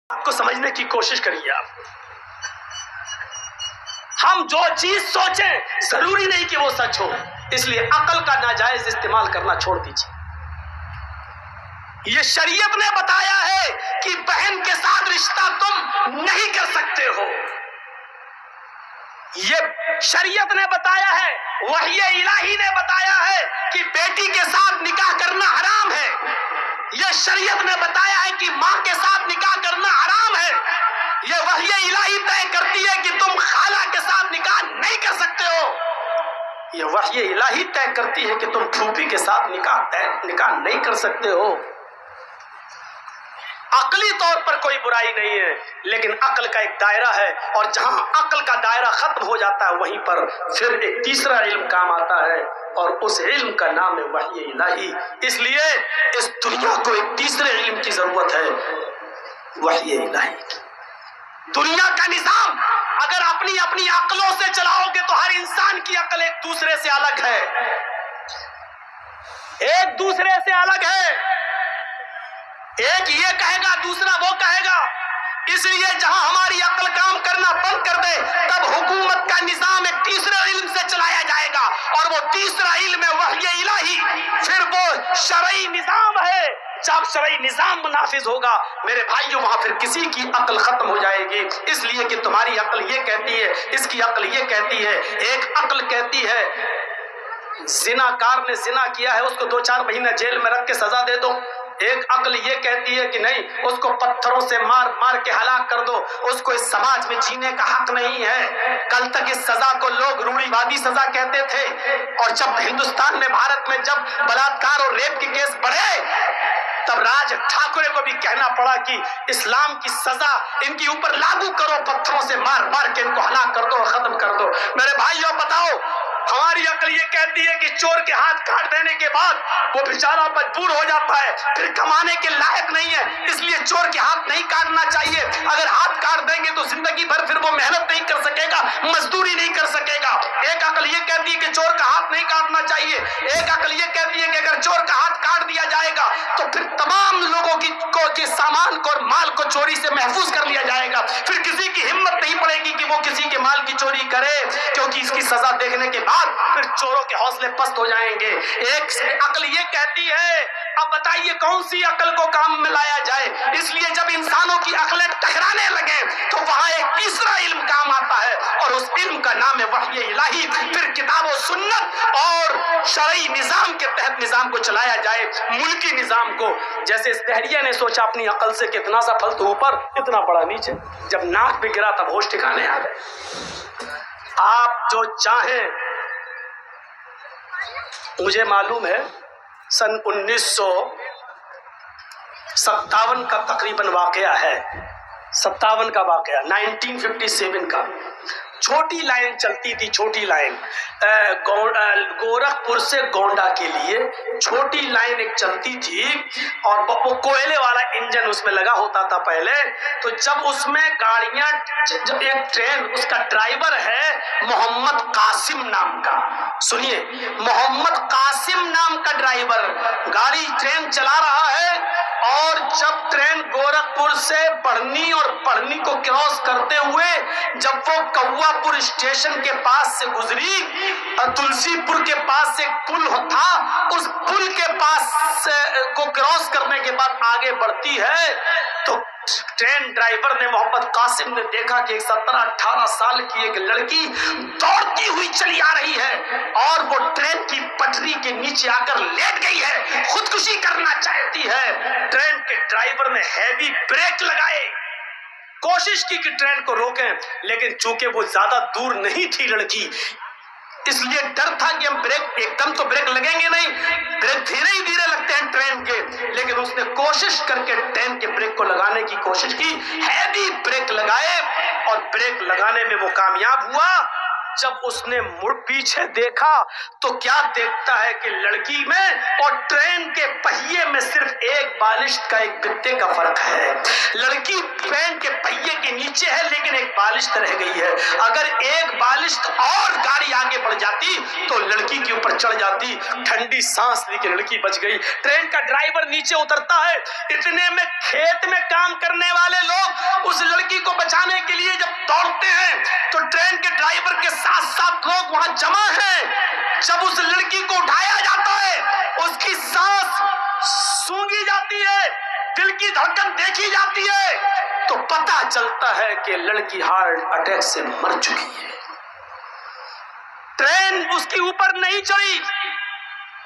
کو سمجھنے کی کوشش کریے آپ. ہم جو چیز سوچیں ضروری نہیں کہ وہ سچ ہو، اس لیے عقل کا ناجائز استعمال کرنا چھوڑ دیجیے. یہ شریعت نے بتایا ہے کہ بہن کے ساتھ رشتہ تم نہیں کر سکتے ہو. یہ شریعت نے بتایا ہے، وحی الہی نے بتایا ہے کہ بیٹی کے ساتھ نکاح کرنا حرام ہے. یہ شریعت نے بتایا ہے کہ ماں کے ساتھ نکاح کرنا حرام ہے. یہ وحی الہی طے کرتی ہے کہ تم خالہ کے ساتھ نکاح نہیں کر سکتے ہو. یہ وحی الہی طے کرتی ہے کہ تم پھوپھی کے ساتھ نکاح نہیں کر سکتے ہو. عقلی طور پر کوئی برائی نہیں ہے، لیکن عقل کا ایک دائرہ ہے، اور جہاں عقل کا دائرہ ختم ہو جاتا ہے وہیں پر پھر ایک تیسرا علم کام آتا ہے، اور اس علم کا نام ہے وحی الہی. اس لیے اس دنیا کو ایک تیسرے علم کی ضرورت ہے، وحی الہی کی. دنیا کا نظام اگر اپنی اپنی عقلوں سے چلاؤ گے تو ہر انسان کی عقل ایک دوسرے سے الگ ہے، ایک دوسرے سے الگ ہے. ایک یہ کہے گا دوسرا وہ کہے گا. اس لیے جہاں ہماری عقل کام کرنا بند کر دے تب حکومت کا نظام ایک تیسرے علم سے چلایا جائے گا، اور وہ تیسرا علم ہے وحی الہی. پھر وہ شرعی نظام ہے. جب شرعی نظام نافذ ہوگا میرے بھائیوں وہاں پھر کسی کی عقل ختم ہو جائے گی، اس لیے کہ تمہاری عقل یہ کہتی ہے، اس کی عقل یہ کہتی ہے. ایک عقل کہتی ہے زنا کار نے زنا کیا ہے اس کو 2-4 مہینے جیل میں رکھ کے سزا دے دو. ایک عقل یہ کہتی ہے کہ نہیں، اس کو پتھروں سے مار مار کے ہلاک کر دو، اس کو اس سماج میں جینے کا حق نہیں ہے. کل تک اس سزا کو لوگ روڑی وادی سزا کہتے تھے، اور جب ہندوستان میں بھارت میں جب بلاತ್ಕಾರ اور ریپ کے کیس بڑھے تب راج ٹھاکرے کو بھی کہنا پڑا کہ اسلام کی سزا ان کے اوپر لاگو کرو، پتھروں سے مار مار کے ان کو ہلاک کر دو، ختم کر دو. میرے بھائیوں بتاؤ، ہماری عقل یہ کہتی ہے کہ چور کے ہاتھ کاٹ دینے کے بعد وہ بیچارہ مجبور ہو جاتا ہے، پھر کمانے کے لائق نہیں ہے، اس لیے چور کے ہاتھ نہیں کاٹنا چاہیے. اگر ہاتھ کاٹ دیں گے تو زندگی بھر پھر وہ محنت نہیں کر سکے گا، مزدوری نہیں کر سکے گا. ایک عقل یہ کہتی ہے کہ چور کا ہاتھ نہیں کاٹنا چاہیے. ایک عقل یہ کہتی ہے کہ اگر چور کا ہاتھ کاٹ دیا جائے گا تو پھر تمام لوگوں کے سامان کو اور مال کو چوری سے محفوظ کر لیا جائے گا، پھر کسی کی ہمت نہیں پڑے گی کہ وہ کسی کے مال کی چوری کرے، کیونکہ اس کی سزا دیکھنے کے بعد پھر چوروں کے حوصلے پست ہو جائیں گے. ایک عقل یہ کہتی ہے، اب بتائیے کون سی عقل کو کام میں لایا جائے. اس لیے جب انسانوں کی عقلیں ٹکرانے لگے تو وہاں ایک تیسرا علم کام آتا ہے، اور اس علم کا نام ہے وحی الہی. پھر کتاب و سنت اور شرعی نظام کے تحت نظام کو چلایا جائے، ملکی نظام کو. جیسے اس دہریے نے سوچا اپنی عقل سے کتنا سا پھل تو اوپر اتنا بڑا نیچے، جب ناک پہ گرا تب ہوش ٹھکانے آ گئے. آپ جو چاہیں، مجھے معلوم ہے سن 1957 کا تقریباً واقعہ ہے، 57 کا واقعہ، 1957 کا. چھوٹی لائن چلتی تھی، چھوٹی لائن گورکھپور سے گونڈا کے لیے چھوٹی لائن ایک چلتی تھی، اور وہ کوئلے والا انجن اس میں لگا ہوتا تھا پہلے. تو جب اس میں گاڑیاں، ایک ٹرین، اس کا ڈرائیور ہے محمد قاسم نام کا، سنیے، محمد قاسم نام کا ڈرائیور گاڑی ٹرین چلا رہا ہے. اور جب ٹرین گورکھپور سے بڑھنی اور پڑھنی کو کراس کرتے ہوئے جب وہ کوا پور اسٹیشن کے پاس سے گزری، تلسی پور کے پاس سے پل تھا، اس پل کے پاس کو کراس کرنے کے بعد آگے بڑھتی ہے تو ٹرین ڈرائیور نے، محمد قاسم نے دیکھا کہ 17-18 سال کی ایک لڑکی دوڑتی ہوئی چلی آ رہی ہے، اور وہ ٹرین کی پٹری کے نیچے آ کر لیٹ گئی ہے، خودکشی کرنا چاہتی ہے. ٹرین کے ڈرائیور نے ہیوی بریک لگائے، کوشش کی کہ ٹرین کو روکیں، لیکن چونکہ وہ زیادہ دور نہیں تھی لڑکی، اس لیے ڈر تھا کہ ہم بریک ایک دم تو بریک لگیں گے نہیں، بریک دھیرے ہی دھیرے لگتے ہیں ٹرین کے. لیکن اس نے کوشش کر کے ٹرین کے بریک کو لگانے کی کوشش کی، ہیوی بریک لگائے، اور بریک لگانے میں وہ کامیاب ہوا. جب اس نے مڑ پیچھے دیکھا تو کیا دیکھتا ہے کہ لڑکی میں اور ٹرین کے پہیے میں صرف ایک بالشت کا، ایک گدے کا فرق ہے. لڑکی ٹرین کے پہیے کے نیچے ہے لیکن ایک بالشت رہ گئی ہے. اگر ایک بالشت اور گاڑی آگے بڑھ جاتی تو لڑکی کے اوپر چڑھ جاتی. ٹھنڈی سانس لی کہ لڑکی بچ گئی. ٹرین کا ڈرائیور نیچے اترتا ہے، اتنے میں کھیت میں کام کرنے والے لوگ वहां जमा है। जब उस लड़की को उठाया जाता है, उसकी सांस सूंघी जाती है, दिल की धड़कन देखी जाती है, तो पता चलता है कि लड़की हार्ट अटैक से मर चुकी है। ट्रेन उसके ऊपर नहीं चढ़ी,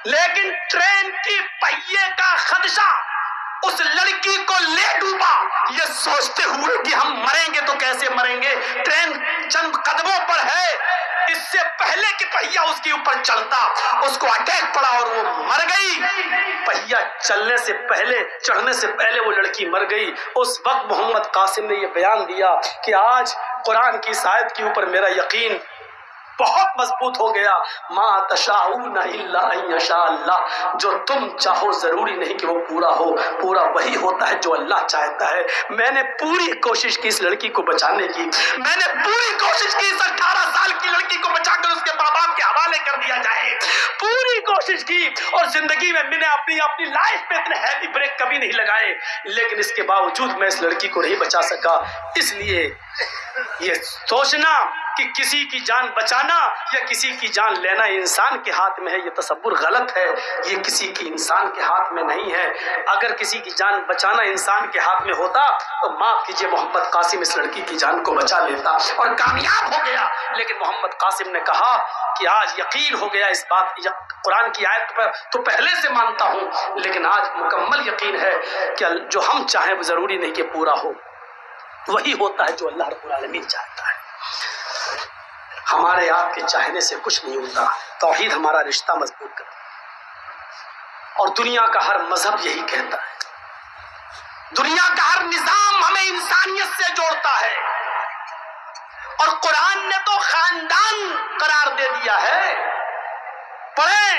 लेकिन ट्रेन की पहिए का खदशा उस लड़की को ले डूबा, ये सोचते हुए कि हम मरेंगे तो कैसे मरेंगे, ट्रेन चंद कदमों पर है, इससे पहले कि पहिया उसके ऊपर चलता उसको अटैक पड़ा और वो मर गई। पहिया चलने से पहले, चढ़ने से पहले वो लड़की मर गई। उस वक्त मोहम्मद कासिम ने ये बयान दिया कि आज कुरान की इस आयत के ऊपर मेरा यकीन बहुत मजबूत हो गया। मा तशाऊन इल्ला अन यशा अल्लाह, जो तुम चाहो जरूरी नहीं कि वो पूरा हो, पूरा वही होता है जो अल्लाह चाहता है। मैंने पूरी कोशिश की इस लड़की को बचाने की, मैंने पूरी कोशिश की इस 18 साल की लड़की को बचाकर उसके माँ बाप के हवाले कर दिया जाए, पूरी कोशिश की, और जिंदगी में मैंने अपनी लाइफ में इतने हैवी ब्रेक कभी नहीं लगाए, लेकिन इसके बावजूद मैं इस लड़की को नहीं बचा सका। इसलिए ये सोचना कि किसी की जान बचाना या किसी की जान लेना इंसान के हाथ में है, ये तसव्वुर गलत है। ये किसी की इंसान के हाथ में नहीं है। अगर किसी की जान बचाना इंसान के हाथ में होता तो माफ कीजिए मोहम्मद कासिम इस लड़की की जान को बचा लेता और कामयाब हो गया। लेकिन मोहम्मद कासिम ने कहा कि आज यकीन हो गया इस बात, कुरान की आयत पर तो पहले से मानता हूँ, लेकिन आज मुकम्मल यकीन है कि जो हम चाहें वो जरूरी नहीं कि पूरा हो, वही होता है जो अल्लाह रब्बुल आलमीन चाहता है। हमारे आपके चाहने से कुछ नहीं होता। तौहीद हमारा रिश्ता मजबूत करता है और दुनिया का हर मजहब यही कहता है, दुनिया का हर निजाम हमें इंसानियत से जोड़ता है, और कुरान ने तो खानदान करार दे दिया है। पढ़ें,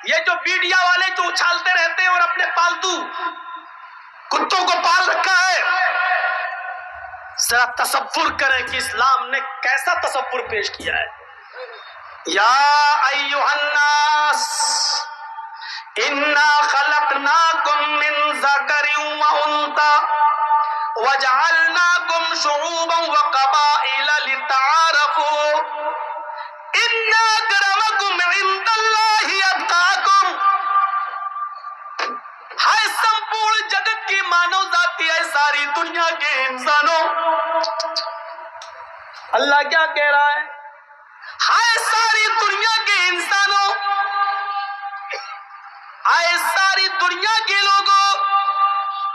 ये जो मीडिया वाले जो उछालते रहते हैं और अपने पालतू कुत्तों को पाल रखा है, जरा तसव्वुर करें कि इस्लाम ने कैसा तसव्वुर पेश किया है। या अय्युहन्नास इन्ना खलकनाकुम मिन ज़करिन व उन्सा वजअलनाकुम शुऊबन व क़बाइला लितआरफू इन्ना अक्रमकुम इंदल्लाहि अत्क़ाकुम। हाय संपूर्ण जगत की मानव जाति है, सारी दुनिया के इंसानों, अल्लाह क्या कह रहा है? हाय सारी दुनिया के इंसानों, हाय सारी दुनिया के लोगों,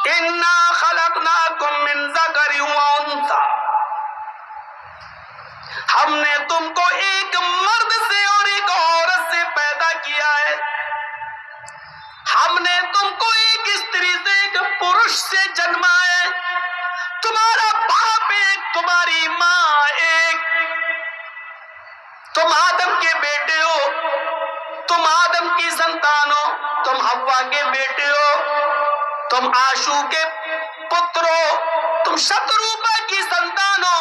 इन्ना खलकनाकुम मिन ज़करिन व उन्सा, हमने तुमको एक मर्द से और एक औरत से पैदा किया है, हमने तुमको एक स्त्री से एक पुरुष से जन्मा है, तुम्हारा बाप एक, तुम्हारी माँ एक, तुम आदम के बेटे हो, तुम आदम की संतान हो, तुम हव्वा के बेटे हो, तुम आशू के पुत्र हो, तुम शत्रुपा की संतान हो,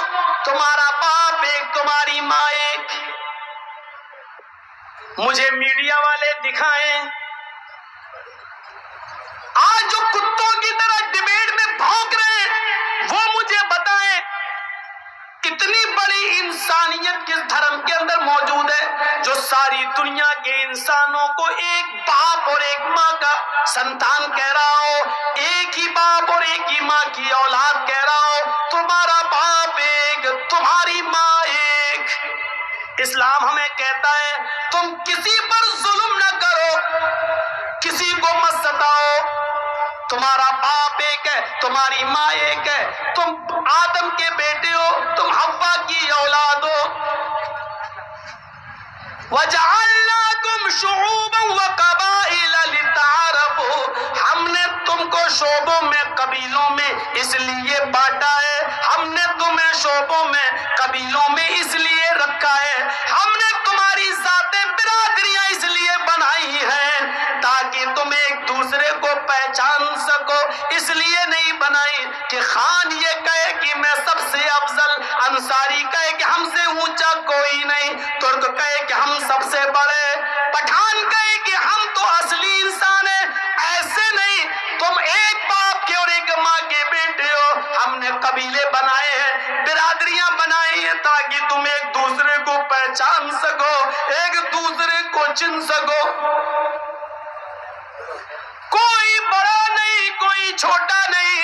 तुम्हारा बाप एक, तुम्हारी माँ एक। मुझे मीडिया वाले दिखाएं, आज जो कुत्तों की तरह डिबेट में भौंक रहे हैं, वो मुझे बताएं कितनी बड़ी इंसानियत किस धर्म के अंदर मौजूद है, जो सारी दुनिया के इंसानों को एक बाप और एक माँ का संतान कह रहा हो, एक ही बाप और एक ही माँ की औलाद कह रहा हो, तुम्हारा बाप एक, तुम्हारी माँ एक। इस्लाम हमें कहता है तुम किसी पर जुल्म न करो, किसी को मत सताओ, तुम्हारा बाप एक है, तुम्हारी माँ एक है, तुम आदम के बेटे हो, तुम हव्वा की औलाद हो। वजअलनाकुम शुऊबन व क़बाइला लितआरफू, हमने तुमको शोबों में, कबीलों में इसलिए बांटा है, हमने तुम्हें शोबों में, कबीलों में इसलिए रखा है, हमने तुम्हारी जातें बिरादरियां इसलिए बनाई हैं ताकि तुम एक दूसरे को पहचान सको, इसलिए नहीं बनाई कि खान ये कहे कि मैं सबसे अफजल, अंसारी कहे कि हमसे ऊंचा कोई नहीं, तुर्क कहे कि हम सबसे बड़े, पठान कहे कि हम तो असली इंसान है। ऐसे नहीं, तुम एक बाप के और एक माँ के बेटे हो। हमने कबीले बनाए हैं, बिरादरियां बनाई हैं ताकि तुम एक दूसरे को पहचान पहचान सको, एक दूसरे को चिन सको। कोई बड़ा नहीं, कोई छोटा नहीं।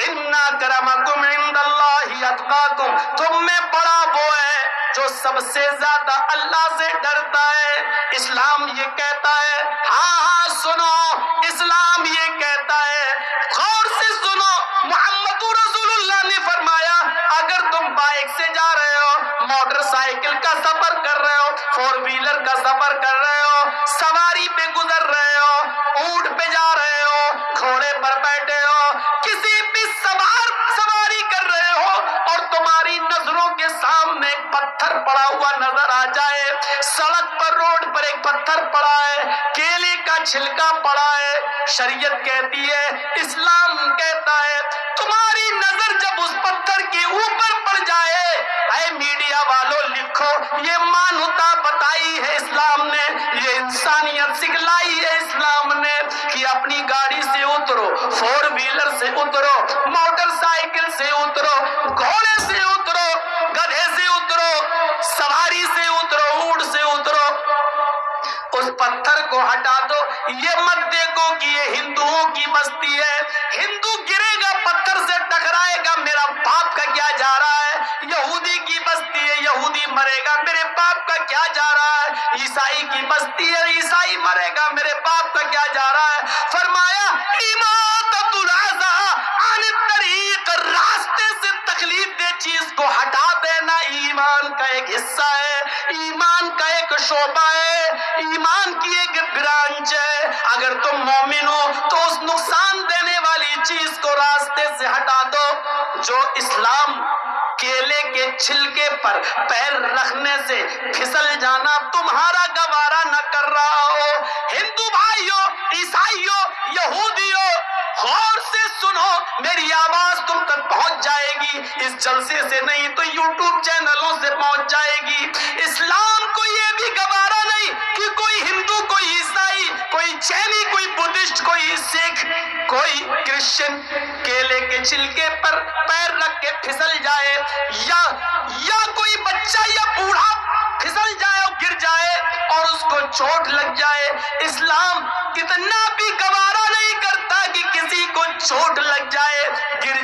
इन्ना करमकुम इंदल्लाहि अतकाकुम, तुम में बड़ा वो है जो सबसे ज्यादा अल्लाह से डरता है। इस्लाम ये कहता है, हाँ सुनो, इस्लाम ये कहता है, गौर से सुनो, मोहम्मद रसूलुल्लाह ने फरमाया, अगर तुम बाइक से जा रहे हो, मोटरसाइकिल का सफर कर रहे हो, 4 व्हीलर का सफर कर रहे हो, सवारी पे गुजर रहे हो, ऊंट पे जा रहे हो, घोड़े पर बैठे हो, किसी भी सवारी कर रहे हो और तुम्हारी नजरों के सामने एक पत्थर पड़ा हुआ नजर आ जाए, सड़क पर, रोड पर एक पत्थर पड़ा है, केले का छिलका पड़ा है, शरीयत कहती है, इस्लाम कहता है, तुम्हारी नजर जब उस पत्थर के ऊपर पड़ जाए, ऐ मीडिया वालों लिखो, ये मानवता बताई है इस्लाम ने, ये इंसानियत सिखलाई है इस्लाम ने कि अपनी गाड़ी से उतरो, 4 व्हीलर से उतरो, मोटरसाइकिल से उतरो, घोड़े से उतरो, गधे से उतरो, सवारी से उतरो, ऊंट से उतरो, उस पत्थर को हटा दो। ये मत देखो कि ये हिंदुओं की बस्ती है, हिंदू गिरेगा पत्थर से टकराएगा, मेरा बाप का क्या जा रहा है, यहूदी की बस्ती है, यहूदी मरेगा, मेरे बाप का क्या जा रहा है, ईसाई की बस्ती है, ईसाई मरेगा, मेरे बाप का क्या जा रहा है। फरमाया इमाततुल अज़ा अन तरीक, रास्ते से तकलीफ दे चीज को हटा देना ईमान का एक हिस्सा है, ईमान का एक शोबा है, ईमान की एक ब्रांच है। अगर तुम मोमिन हो तो उस नुकसान देने वाली चीज को रास्ते से हटा दो। जो इस्लाम केले के छिलके पर पैर रखने से फिसल जाना तुम्हारा गवारा न कर रहा हो, हिंदू भाइयों, ईसाइयों, यहूदियों, गौर से सुनो, मेरी आवाज तुम तक पहुंच जाएगी, इस जलसे से नहीं तो यूट्यूब चैनलों से पहुंच जाएगी। इस्लाम को ये भी गवारा नहीं कि कोई हिंदू, कोई ईसाई, कोई जैनी, कोई बुद्धिस्ट, कोई सिख, कोई क्रिश्चियन केले के छिलके पर पैर रख के फिसल जाए, या कोई बच्चा या बूढ़ा फिसल जाए और गिर जाए और उसको चोट लग जाए। इस्लाम इतना भी गवारा नहीं करता कि किसी को चोट लग जाए,